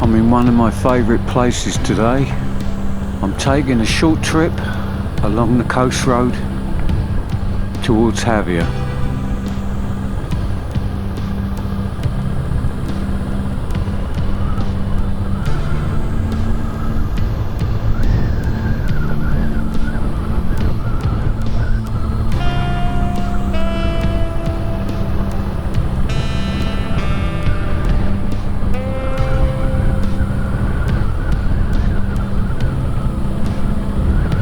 I'm in one of my favourite places today. I'm taking a short trip along the coast road towards Javier.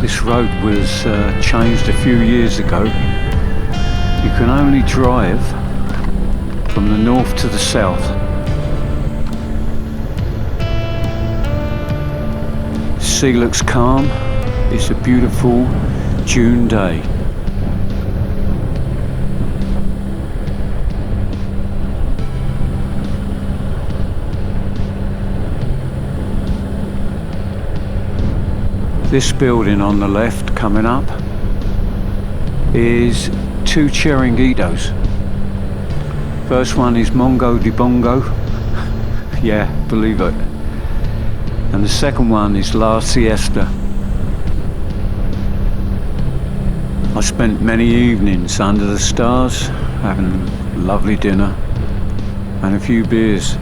This road was changed a few years ago. You can only drive from the north to the south. Sea looks calm. It's a beautiful June day. This building on the left coming up is 2 chiringuitos. First one is Mongo de Bongo, yeah, believe it. And the second one is La Siesta. I spent many evenings under the stars having lovely dinner and a few beers.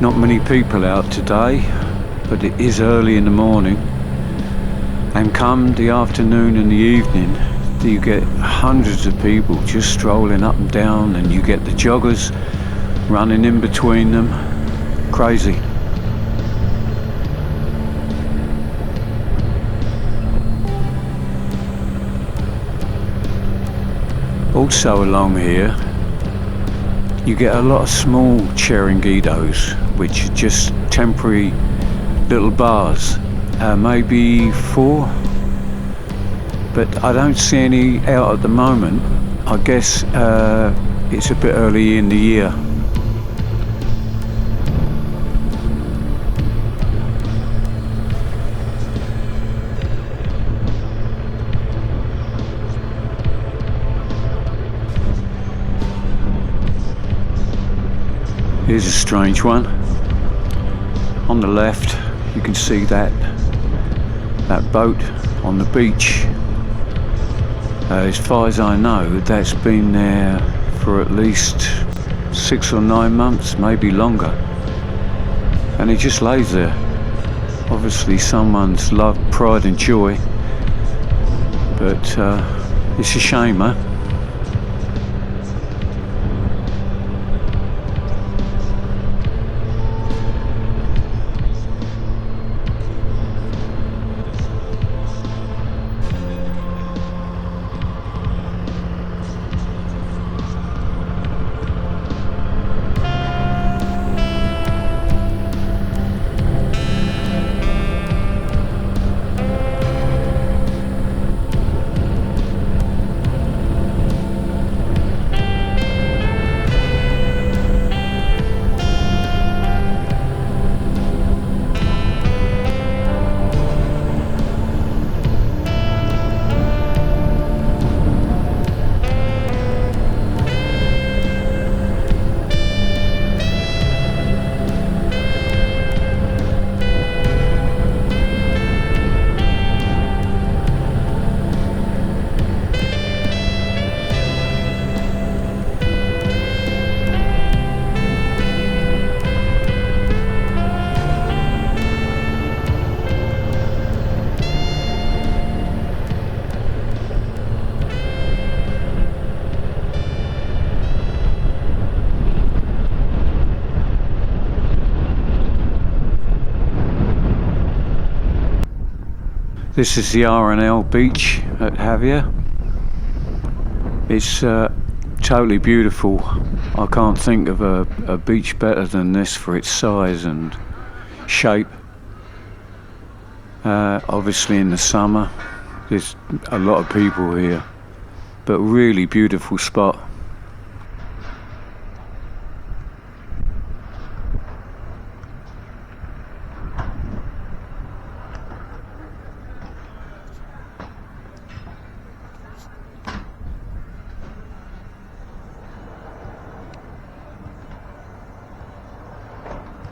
Not many people out today, but it is early in the morning, and come the afternoon and the evening you get hundreds of people just strolling up and down, and you get the joggers running in between them. Crazy. Also along here you get a lot of small chiringuitos, which are just temporary little bars, maybe 4, but I don't see any out at the moment. I guess it's a bit early in the year. Here's a strange one. On the left you can see that boat on the beach. As far as I know, that's been there for at least 6 or 9 months, maybe longer, and it just lays there. Obviously someone's love, pride and joy, but it's a shame, huh? This is the R&L beach at Javier. It's totally beautiful. I can't think of a beach better than this for its size and shape. Obviously in the summer there's a lot of people here, but really beautiful spot.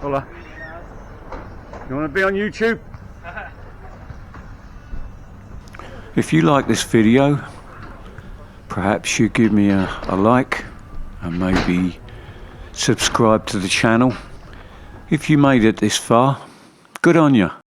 Hola. You want to be on YouTube? If you like this video, perhaps you give me a like and maybe subscribe to the channel. If you made it this far, good on you.